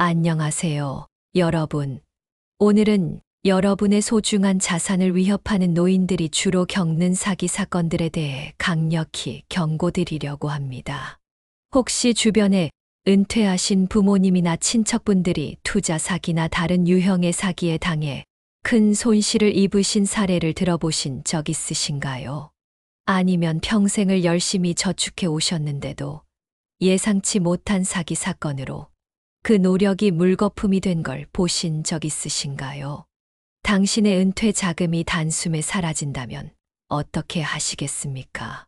안녕하세요, 여러분. 오늘은 여러분의 소중한 자산을 위협하는 노인들이 주로 겪는 사기 사건들에 대해 강력히 경고드리려고 합니다. 혹시 주변에 은퇴하신 부모님이나 친척분들이 투자 사기나 다른 유형의 사기에 당해 큰 손실을 입으신 사례를 들어보신 적 있으신가요? 아니면 평생을 열심히 저축해 오셨는데도 예상치 못한 사기 사건으로 그 노력이 물거품이 된 걸 보신 적 있으신가요? 당신의 은퇴 자금이 단숨에 사라진다면 어떻게 하시겠습니까?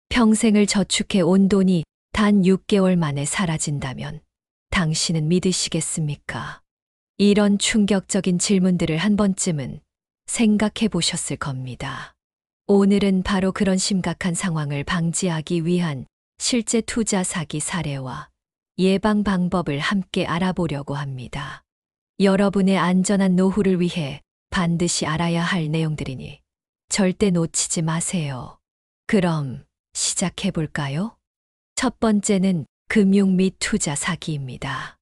평생을 저축해 온 돈이 단 6개월 만에 사라진다면 당신은 믿으시겠습니까? 이런 충격적인 질문들을 한 번쯤은 생각해 보셨을 겁니다. 오늘은 바로 그런 심각한 상황을 방지하기 위한 실제 투자 사기 사례와 예방 방법을 함께 알아보려고 합니다. 여러분의 안전한 노후를 위해 반드시 알아야 할 내용들이니 절대 놓치지 마세요. 그럼 시작해 볼까요? 첫 번째는 금융 및 투자 사기입니다.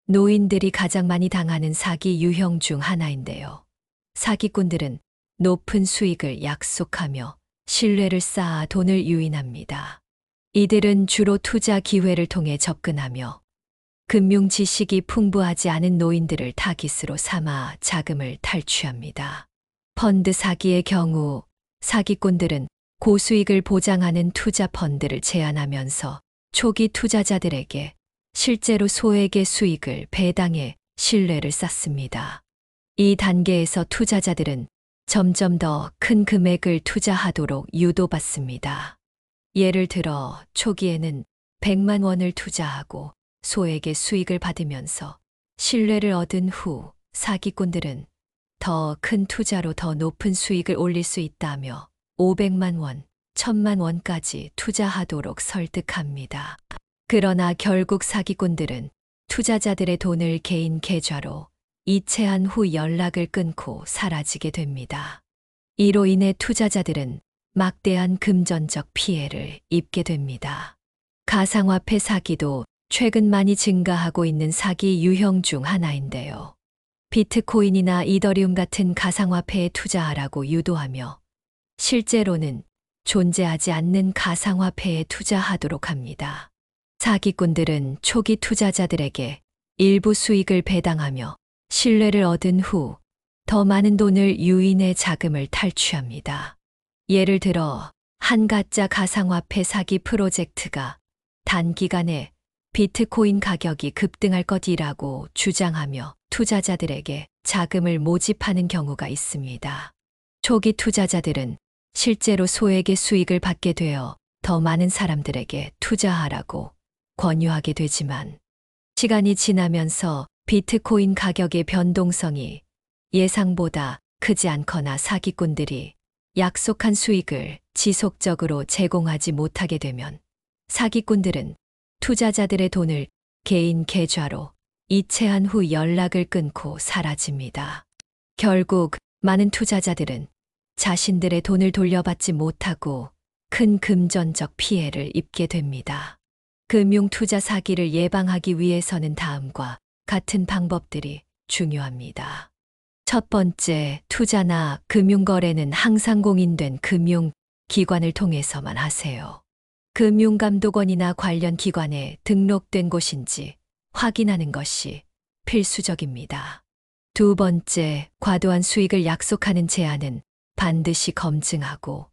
노인들이 가장 많이 당하는 사기 유형 중 하나인데요. 사기꾼들은 높은 수익을 약속하며 신뢰를 쌓아 돈을 유인합니다. 이들은 주로 투자 기회를 통해 접근하며 금융 지식이 풍부하지 않은 노인들을 타깃으로 삼아 자금을 탈취합니다. 펀드 사기의 경우 사기꾼들은 고수익을 보장하는 투자 펀드를 제안하면서 초기 투자자들에게 실제로 소액의 수익을 배당해 신뢰를 쌓습니다. 이 단계에서 투자자들은 점점 더 큰 금액을 투자하도록 유도받습니다. 예를 들어 초기에는 100만 원을 투자하고 소액의 수익을 받으면서 신뢰를 얻은 후 사기꾼들은 더 큰 투자로 더 높은 수익을 올릴 수 있다며 500만 원, 1000만 원까지 투자하도록 설득합니다. 그러나 결국 사기꾼들은 투자자들의 돈을 개인 계좌로 이체한 후 연락을 끊고 사라지게 됩니다. 이로 인해 투자자들은 막대한 금전적 피해를 입게 됩니다. 가상화폐 사기도 최근 많이 증가하고 있는 사기 유형 중 하나인데요. 비트코인이나 이더리움 같은 가상화폐에 투자하라고 유도하며 실제로는 존재하지 않는 가상화폐에 투자하도록 합니다. 사기꾼들은 초기 투자자들에게 일부 수익을 배당하며 신뢰를 얻은 후 더 많은 돈을 유인해 자금을 탈취합니다. 예를 들어 한 가짜 가상화폐 사기 프로젝트가 단기간에 비트코인 가격이 급등할 것이라고 주장하며 투자자들에게 자금을 모집하는 경우가 있습니다. 초기 투자자들은 실제로 소액의 수익을 받게 되어 더 많은 사람들에게 투자하라고 권유하게 되지만 시간이 지나면서 비트코인 가격의 변동성이 예상보다 크지 않거나 사기꾼들이 약속한 수익을 지속적으로 제공하지 못하게 되면 사기꾼들은 투자자들의 돈을 개인 계좌로 이체한 후 연락을 끊고 사라집니다. 결국 많은 투자자들은 자신들의 돈을 돌려받지 못하고 큰 금전적 피해를 입게 됩니다. 금융 투자 사기를 예방하기 위해서는 다음과 같은 방법들이 중요합니다. 첫 번째, 투자나 금융거래는 항상 공인된 금융기관을 통해서만 하세요. 금융감독원이나 관련 기관에 등록된 곳인지 확인하는 것이 필수적입니다. 두 번째, 과도한 수익을 약속하는 제안은 반드시 검증하고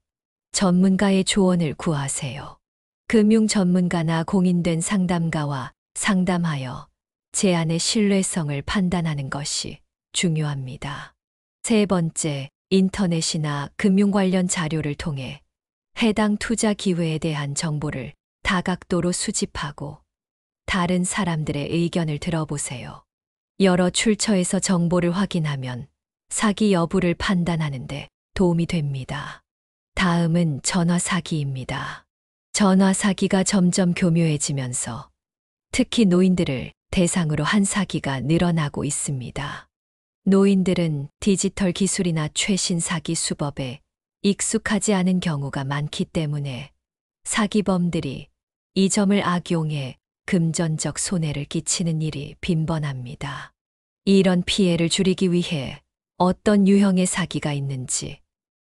전문가의 조언을 구하세요. 금융 전문가나 공인된 상담가와 상담하여 제안의 신뢰성을 판단하는 것이 중요합니다. 세 번째, 인터넷이나 금융 관련 자료를 통해 해당 투자 기회에 대한 정보를 다각도로 수집하고 다른 사람들의 의견을 들어보세요. 여러 출처에서 정보를 확인하면 사기 여부를 판단하는 데 도움이 됩니다. 다음은 전화 사기입니다. 전화 사기가 점점 교묘해지면서 특히 노인들을 대상으로 한 사기가 늘어나고 있습니다. 노인들은 디지털 기술이나 최신 사기 수법에 익숙하지 않은 경우가 많기 때문에 사기범들이 이 점을 악용해 금전적 손해를 끼치는 일이 빈번합니다. 이런 피해를 줄이기 위해 어떤 유형의 사기가 있는지,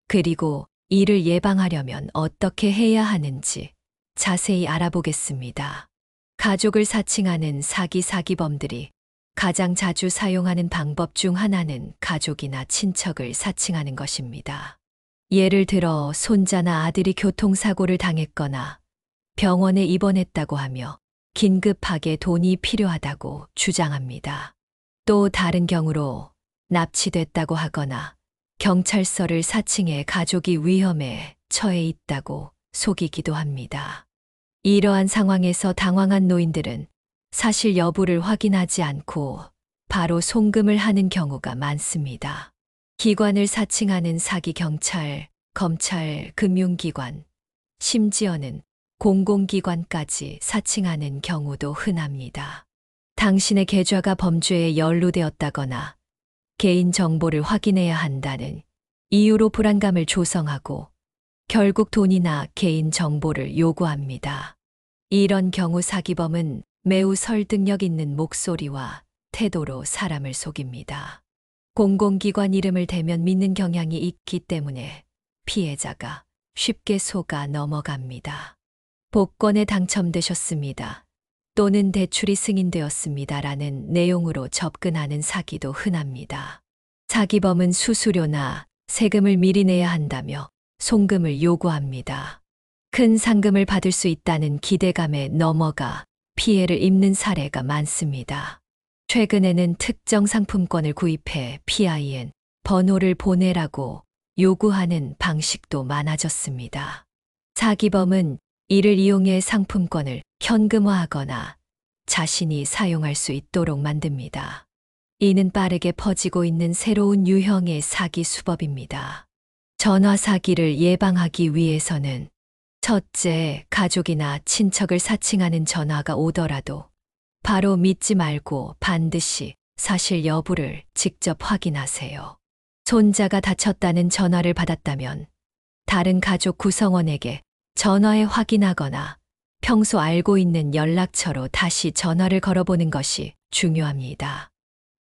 그리고 이를 예방하려면 어떻게 해야 하는지 자세히 알아보겠습니다. 가족을 사칭하는 사기범들이 가장 자주 사용하는 방법 중 하나는 가족이나 친척을 사칭하는 것입니다. 예를 들어 손자나 아들이 교통사고를 당했거나 병원에 입원했다고 하며 긴급하게 돈이 필요하다고 주장합니다. 또 다른 경우로 납치됐다고 하거나 경찰서를 사칭해 가족이 위험에 처해 있다고 속이기도 합니다. 이러한 상황에서 당황한 노인들은 사실 여부를 확인하지 않고 바로 송금을 하는 경우가 많습니다. 기관을 사칭하는 사기 경찰, 검찰, 금융기관, 심지어는 공공기관까지 사칭하는 경우도 흔합니다. 당신의 계좌가 범죄에 연루되었다거나 개인 정보를 확인해야 한다는 이유로 불안감을 조성하고 결국 돈이나 개인 정보를 요구합니다. 이런 경우 사기범은 매우 설득력 있는 목소리와 태도로 사람을 속입니다. 공공기관 이름을 대면 믿는 경향이 있기 때문에 피해자가 쉽게 속아 넘어갑니다. 복권에 당첨되셨습니다. 또는 대출이 승인되었습니다라는 내용으로 접근하는 사기도 흔합니다. 사기범은 수수료나 세금을 미리 내야 한다며 송금을 요구합니다. 큰 상금을 받을 수 있다는 기대감에 넘어가 피해를 입는 사례가 많습니다. 최근에는 특정 상품권을 구입해 PIN 번호를 보내라고 요구하는 방식도 많아졌습니다. 사기범은 이를 이용해 상품권을 현금화하거나 자신이 사용할 수 있도록 만듭니다. 이는 빠르게 퍼지고 있는 새로운 유형의 사기 수법입니다. 전화 사기를 예방하기 위해서는 첫째, 가족이나 친척을 사칭하는 전화가 오더라도 바로 믿지 말고 반드시 사실 여부를 직접 확인하세요. 손자가 다쳤다는 전화를 받았다면 다른 가족 구성원에게 전화해 확인하거나 평소 알고 있는 연락처로 다시 전화를 걸어보는 것이 중요합니다.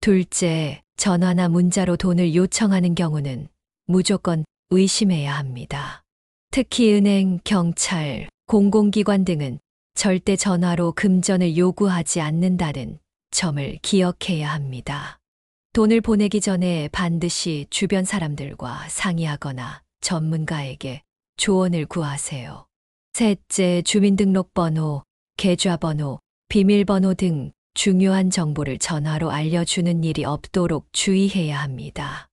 둘째, 전화나 문자로 돈을 요청하는 경우는 무조건 의심해야 합니다. 특히 은행, 경찰, 공공기관 등은 절대 전화로 금전을 요구하지 않는다는 점을 기억해야 합니다. 돈을 보내기 전에 반드시 주변 사람들과 상의하거나 전문가에게 조언을 구하세요. 셋째, 주민등록번호, 계좌번호, 비밀번호 등 중요한 정보를 전화로 알려주는 일이 없도록 주의해야 합니다.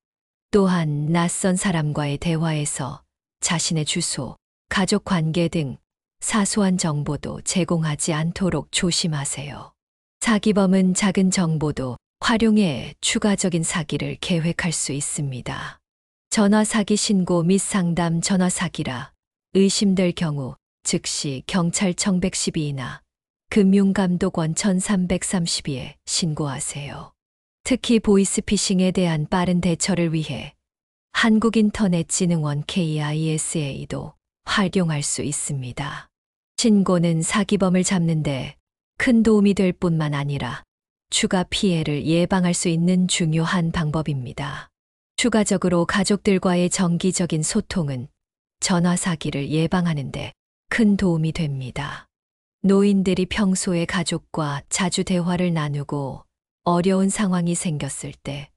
또한 낯선 사람과의 대화에서 자신의 주소, 가족 관계 등 사소한 정보도 제공하지 않도록 조심하세요. 사기범은 작은 정보도 활용해 추가적인 사기를 계획할 수 있습니다. 전화 사기 신고 및 상담 전화 사기라 의심될 경우 즉시 경찰청 112나 금융감독원 1332에 신고하세요. 특히 보이스피싱에 대한 빠른 대처를 위해 한국인터넷진흥원 KISA도 활용할 수 있습니다. 신고는 사기범을 잡는데 큰 도움이 될 뿐만 아니라 추가 피해를 예방할 수 있는 중요한 방법입니다. 추가적으로 가족들과의 정기적인 소통은 전화 사기를 예방하는 데 큰 도움이 됩니다. 노인들이 평소에 가족과 자주 대화를 나누고 어려운 상황이 생겼을 때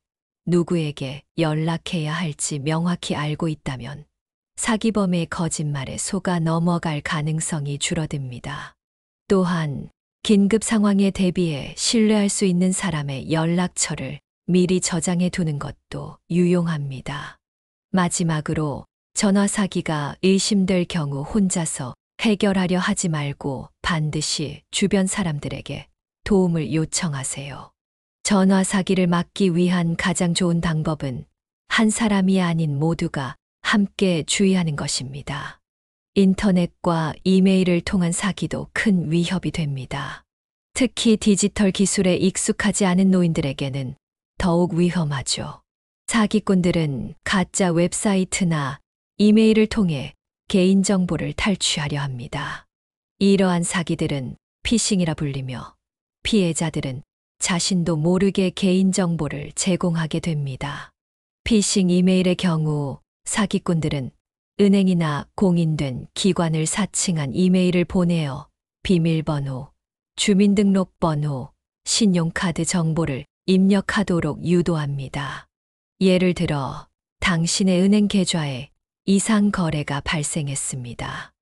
누구에게 연락해야 할지 명확히 알고 있다면 사기범의 거짓말에 속아 넘어갈 가능성이 줄어듭니다. 또한 긴급 상황에 대비해 신뢰할 수 있는 사람의 연락처를 미리 저장해 두는 것도 유용합니다. 마지막으로 전화 사기가 의심될 경우 혼자서 해결하려 하지 말고 반드시 주변 사람들에게 도움을 요청하세요. 전화 사기를 막기 위한 가장 좋은 방법은 한 사람이 아닌 모두가 함께 주의하는 것입니다. 인터넷과 이메일을 통한 사기도 큰 위협이 됩니다. 특히 디지털 기술에 익숙하지 않은 노인들에게는 더욱 위험하죠. 사기꾼들은 가짜 웹사이트나 이메일을 통해 개인정보를 탈취하려 합니다. 이러한 사기들은 피싱이라 불리며 피해자들은 자신도 모르게 개인정보를 제공하게 됩니다. 피싱 이메일의 경우 사기꾼들은 은행이나 공인된 기관을 사칭한 이메일을 보내어 비밀번호, 주민등록번호, 신용카드 정보를 입력하도록 유도합니다. 예를 들어 당신의 은행 계좌에 이상 거래가 발생했습니다.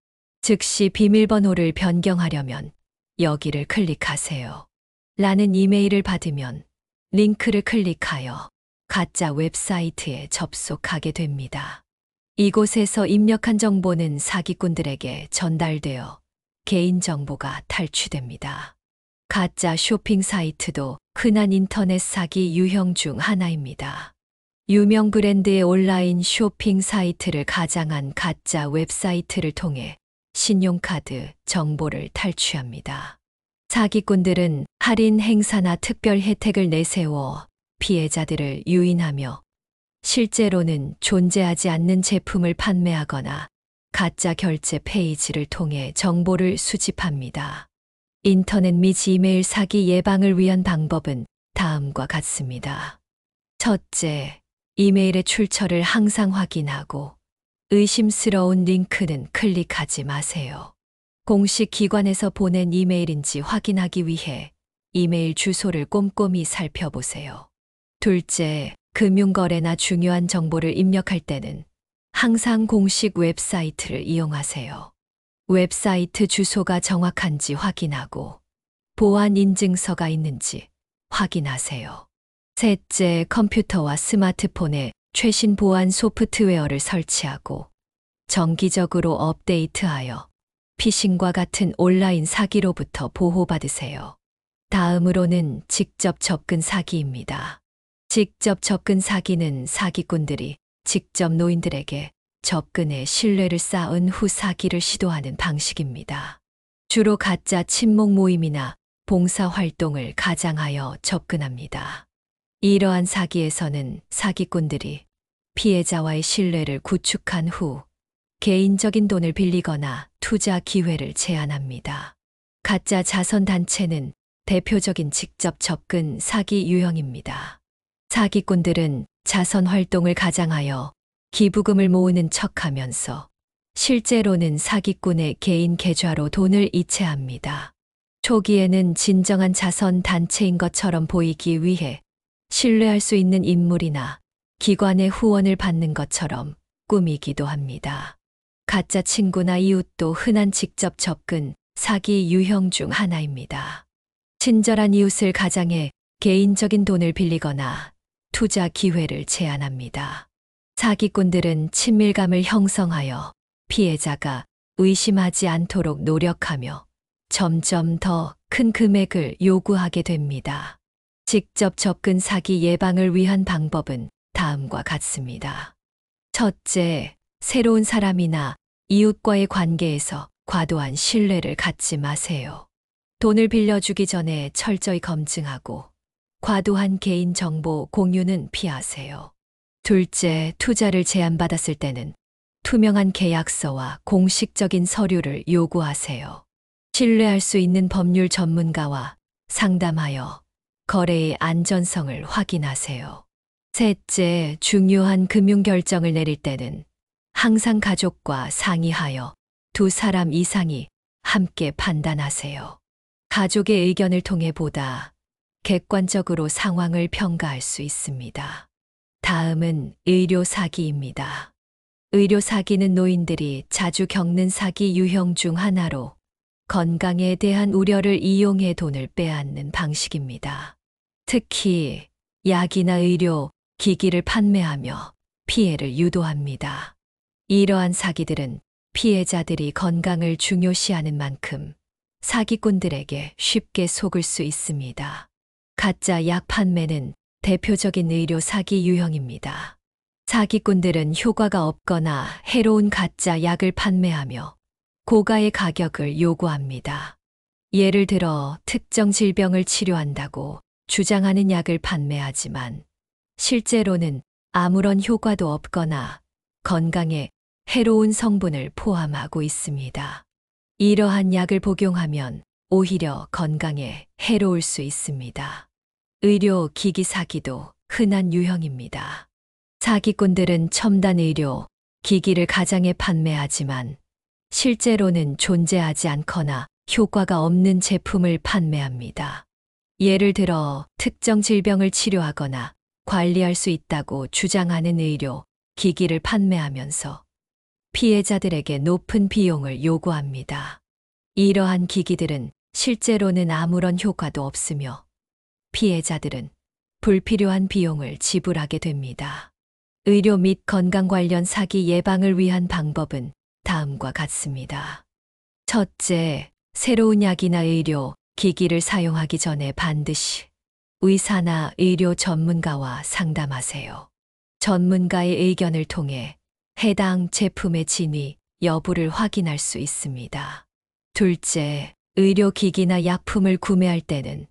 즉시 비밀번호를 변경하려면 여기를 클릭하세요. 라는 이메일을 받으면 링크를 클릭하여 가짜 웹사이트에 접속하게 됩니다. 이곳에서 입력한 정보는 사기꾼들에게 전달되어 개인정보가 탈취됩니다. 가짜 쇼핑 사이트도 흔한 인터넷 사기 유형 중 하나입니다. 유명 브랜드의 온라인 쇼핑 사이트를 가장한 가짜 웹사이트를 통해 신용카드 정보를 탈취합니다. 사기꾼들은 할인 행사나 특별 혜택을 내세워 피해자들을 유인하며 실제로는 존재하지 않는 제품을 판매하거나 가짜 결제 페이지를 통해 정보를 수집합니다. 인터넷 및 이메일 사기 예방을 위한 방법은 다음과 같습니다. 첫째, 이메일의 출처를 항상 확인하고 의심스러운 링크는 클릭하지 마세요. 공식 기관에서 보낸 이메일인지 확인하기 위해 이메일 주소를 꼼꼼히 살펴보세요. 둘째, 금융거래나 중요한 정보를 입력할 때는 항상 공식 웹사이트를 이용하세요. 웹사이트 주소가 정확한지 확인하고 보안 인증서가 있는지 확인하세요. 셋째, 컴퓨터와 스마트폰에 최신 보안 소프트웨어를 설치하고 정기적으로 업데이트하여 피싱과 같은 온라인 사기로부터 보호받으세요. 다음으로는 직접 접근 사기입니다. 직접 접근 사기는 사기꾼들이 직접 노인들에게 접근해 신뢰를 쌓은 후 사기를 시도하는 방식입니다. 주로 가짜 친목 모임이나 봉사활동을 가장하여 접근합니다. 이러한 사기에서는 사기꾼들이 피해자와의 신뢰를 구축한 후 개인적인 돈을 빌리거나 투자 기회를 제안합니다. 가짜 자선단체는 대표적인 직접 접근 사기 유형입니다. 사기꾼들은 자선 활동을 가장하여 기부금을 모으는 척하면서 실제로는 사기꾼의 개인 계좌로 돈을 이체합니다. 초기에는 진정한 자선 단체인 것처럼 보이기 위해 신뢰할 수 있는 인물이나 기관의 후원을 받는 것처럼 꾸미기도 합니다. 가짜 친구나 이웃도 흔한 직접 접근 사기 유형 중 하나입니다. 친절한 이웃을 가장해 개인적인 돈을 빌리거나 투자 기회를 제안합니다. 사기꾼들은 친밀감을 형성하여 피해자가 의심하지 않도록 노력하며 점점 더 큰 금액을 요구하게 됩니다. 직접 접근 사기 예방을 위한 방법은 다음과 같습니다. 첫째, 새로운 사람이나 이웃과의 관계에서 과도한 신뢰를 갖지 마세요. 돈을 빌려주기 전에 철저히 검증하고 과도한 개인정보 공유는 피하세요. 둘째, 투자를 제안받았을 때는 투명한 계약서와 공식적인 서류를 요구하세요. 신뢰할 수 있는 법률 전문가와 상담하여 거래의 안전성을 확인하세요. 셋째, 중요한 금융 결정을 내릴 때는 항상 가족과 상의하여 두 사람 이상이 함께 판단하세요. 가족의 의견을 통해 보다 객관적으로 상황을 평가할 수 있습니다. 다음은 의료 사기입니다. 의료 사기는 노인들이 자주 겪는 사기 유형 중 하나로 건강에 대한 우려를 이용해 돈을 빼앗는 방식입니다. 특히 약이나 의료 기기를 판매하며 피해를 유도합니다. 이러한 사기들은 피해자들이 건강을 중요시하는 만큼 사기꾼들에게 쉽게 속을 수 있습니다. 가짜 약 판매는 대표적인 의료 사기 유형입니다. 사기꾼들은 효과가 없거나 해로운 가짜 약을 판매하며 고가의 가격을 요구합니다. 예를 들어 특정 질병을 치료한다고 주장하는 약을 판매하지만 실제로는 아무런 효과도 없거나 건강에 해로운 성분을 포함하고 있습니다. 이러한 약을 복용하면 오히려 건강에 해로울 수 있습니다. 의료 기기 사기도 흔한 유형입니다. 사기꾼들은 첨단 의료 기기를 가장에 판매하지만 실제로는 존재하지 않거나 효과가 없는 제품을 판매합니다. 예를 들어 특정 질병을 치료하거나 관리할 수 있다고 주장하는 의료 기기를 판매하면서 피해자들에게 높은 비용을 요구합니다. 이러한 기기들은 실제로는 아무런 효과도 없으며 피해자들은 불필요한 비용을 지불하게 됩니다. 의료 및 건강 관련 사기 예방을 위한 방법은 다음과 같습니다. 첫째, 새로운 약이나 의료 기기를 사용하기 전에 반드시 의사나 의료 전문가와 상담하세요. 전문가의 의견을 통해 해당 제품의 진위 여부를 확인할 수 있습니다. 둘째, 의료기기나 약품을 구매할 때는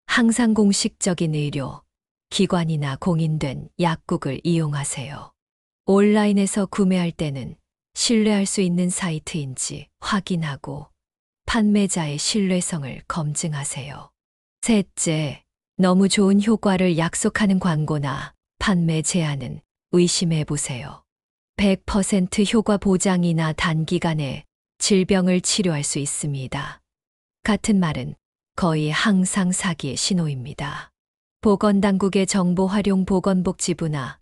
항상 공식적인 의료 기관이나 공인된 약국을 이용하세요. 온라인에서 구매할 때는 신뢰할 수 있는 사이트인지 확인하고 판매자의 신뢰성을 검증하세요. 셋째, 너무 좋은 효과를 약속하는 광고나 판매 제안은 의심해 보세요. 100% 효과 보장이나 단기간에 질병을 치료할 수 있습니다. 같은 말은 거의 항상 사기의 신호입니다. 보건당국의 정보활용보건복지부나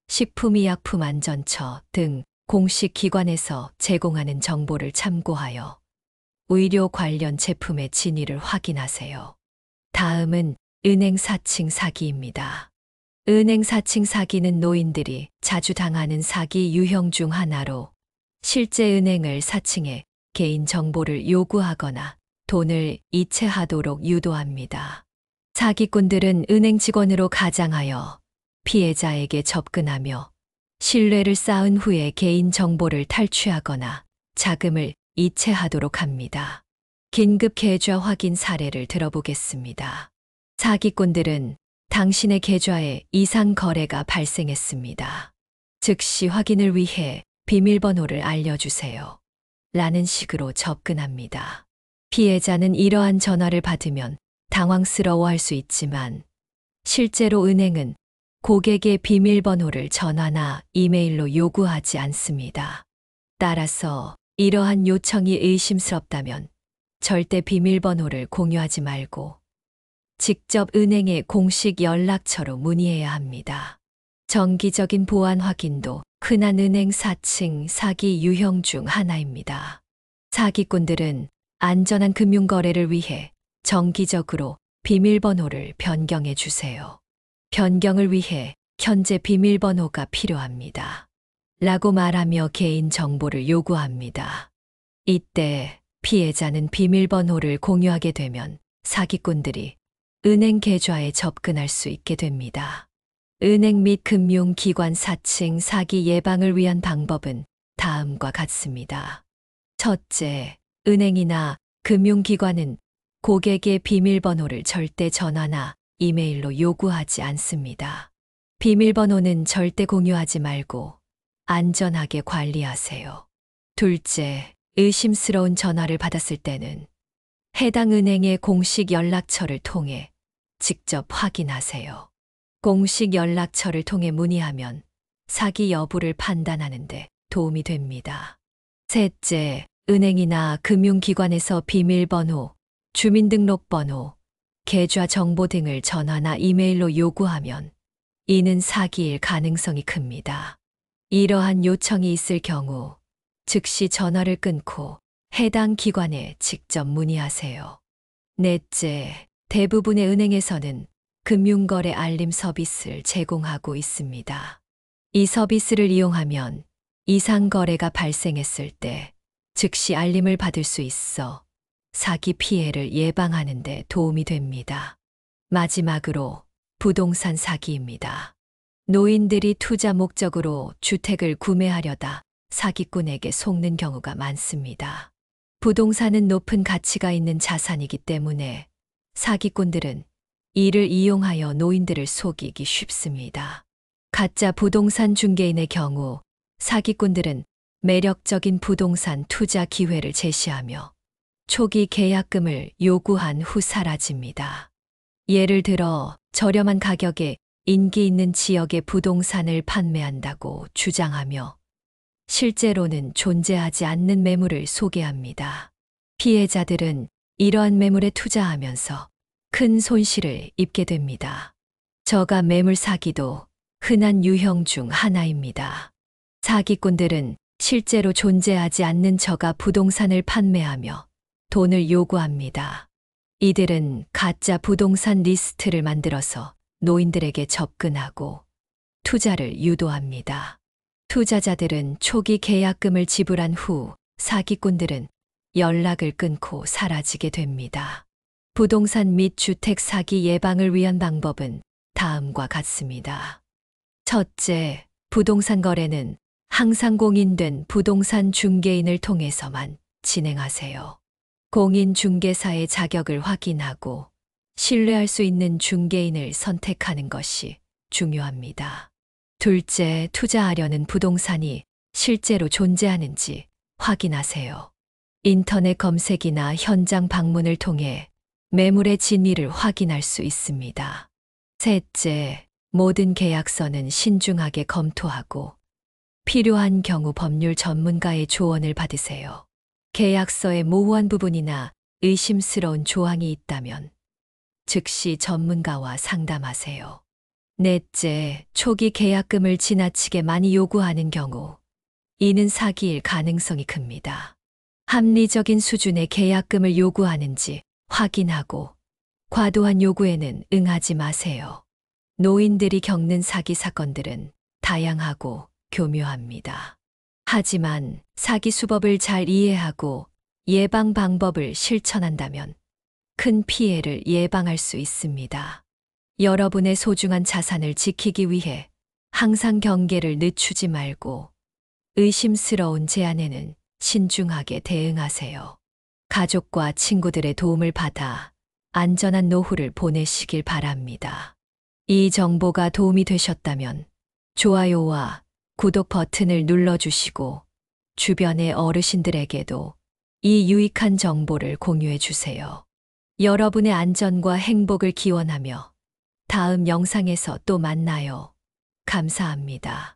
식품의약품안전처 등 공식 기관에서 제공하는 정보를 참고하여 의료 관련 제품의 진위를 확인하세요. 다음은 은행 사칭 사기입니다. 은행 사칭 사기는 노인들이 자주 당하는 사기 유형 중 하나로 실제 은행을 사칭해 개인 정보를 요구하거나 돈을 이체하도록 유도합니다. 사기꾼들은 은행 직원으로 가장하여 피해자에게 접근하며 신뢰를 쌓은 후에 개인 정보를 탈취하거나 자금을 이체하도록 합니다. 긴급 계좌 확인 사례를 들어보겠습니다. 사기꾼들은 당신의 계좌에 이상 거래가 발생했습니다. 즉시 확인을 위해 비밀번호를 알려주세요. 라는 식으로 접근합니다. 피해자는 이러한 전화를 받으면 당황스러워할 수 있지만 실제로 은행은 고객의 비밀번호를 전화나 이메일로 요구하지 않습니다. 따라서 이러한 요청이 의심스럽다면 절대 비밀번호를 공유하지 말고 직접 은행의 공식 연락처로 문의해야 합니다. 정기적인 보안 확인도 흔한 은행 사칭 사기 유형 중 하나입니다. 사기꾼들은 안전한 금융거래를 위해 정기적으로 비밀번호를 변경해 주세요. 변경을 위해 현재 비밀번호가 필요합니다. 라고 말하며 개인 정보를 요구합니다. 이때 피해자는 비밀번호를 공유하게 되면 사기꾼들이 은행 계좌에 접근할 수 있게 됩니다. 은행 및 금융기관 사칭 사기 예방을 위한 방법은 다음과 같습니다. 첫째, 은행이나 금융기관은 고객의 비밀번호를 절대 전화나 이메일로 요구하지 않습니다. 비밀번호는 절대 공유하지 말고 안전하게 관리하세요. 둘째, 의심스러운 전화를 받았을 때는 해당 은행의 공식 연락처를 통해 직접 확인하세요. 공식 연락처를 통해 문의하면 사기 여부를 판단하는 데 도움이 됩니다. 셋째, 은행이나 금융기관에서 비밀번호, 주민등록번호, 계좌 정보 등을 전화나 이메일로 요구하면 이는 사기일 가능성이 큽니다. 이러한 요청이 있을 경우 즉시 전화를 끊고 해당 기관에 직접 문의하세요. 넷째, 대부분의 은행에서는 금융거래 알림 서비스를 제공하고 있습니다. 이 서비스를 이용하면 이상 거래가 발생했을 때 즉시 알림을 받을 수 있어 사기 피해를 예방하는 데 도움이 됩니다. 마지막으로 부동산 사기입니다. 노인들이 투자 목적으로 주택을 구매하려다 사기꾼에게 속는 경우가 많습니다. 부동산은 높은 가치가 있는 자산이기 때문에 사기꾼들은 이를 이용하여 노인들을 속이기 쉽습니다. 가짜 부동산 중개인의 경우 사기꾼들은 매력적인 부동산 투자 기회를 제시하며 초기 계약금을 요구한 후 사라집니다. 예를 들어 저렴한 가격에 인기 있는 지역의 부동산을 판매한다고 주장하며 실제로는 존재하지 않는 매물을 소개합니다. 피해자들은 이러한 매물에 투자하면서 큰 손실을 입게 됩니다. 저가 매물 사기도 흔한 유형 중 하나입니다. 사기꾼들은 실제로 존재하지 않는 저가 부동산을 판매하며 돈을 요구합니다. 이들은 가짜 부동산 리스트를 만들어서 노인들에게 접근하고 투자를 유도합니다. 투자자들은 초기 계약금을 지불한 후 사기꾼들은 연락을 끊고 사라지게 됩니다. 부동산 및 주택 사기 예방을 위한 방법은 다음과 같습니다. 첫째, 부동산 거래는 항상 공인된 부동산 중개인을 통해서만 진행하세요. 공인 중개사의 자격을 확인하고 신뢰할 수 있는 중개인을 선택하는 것이 중요합니다. 둘째, 투자하려는 부동산이 실제로 존재하는지 확인하세요. 인터넷 검색이나 현장 방문을 통해 매물의 진위를 확인할 수 있습니다. 셋째, 모든 계약서는 신중하게 검토하고 필요한 경우 법률 전문가의 조언을 받으세요. 계약서에 모호한 부분이나 의심스러운 조항이 있다면 즉시 전문가와 상담하세요. 넷째, 초기 계약금을 지나치게 많이 요구하는 경우 이는 사기일 가능성이 큽니다. 합리적인 수준의 계약금을 요구하는지 확인하고 과도한 요구에는 응하지 마세요. 노인들이 겪는 사기 사건들은 다양하고 교묘합니다. 하지만 사기 수법을 잘 이해하고 예방 방법을 실천한다면 큰 피해를 예방할 수 있습니다. 여러분의 소중한 자산을 지키기 위해 항상 경계를 늦추지 말고 의심스러운 제안에는 신중하게 대응하세요. 가족과 친구들의 도움을 받아 안전한 노후를 보내시길 바랍니다. 이 정보가 도움이 되셨다면 좋아요와 구독 버튼을 눌러주시고 주변의 어르신들에게도 이 유익한 정보를 공유해 주세요. 여러분의 안전과 행복을 기원하며 다음 영상에서 또 만나요. 감사합니다.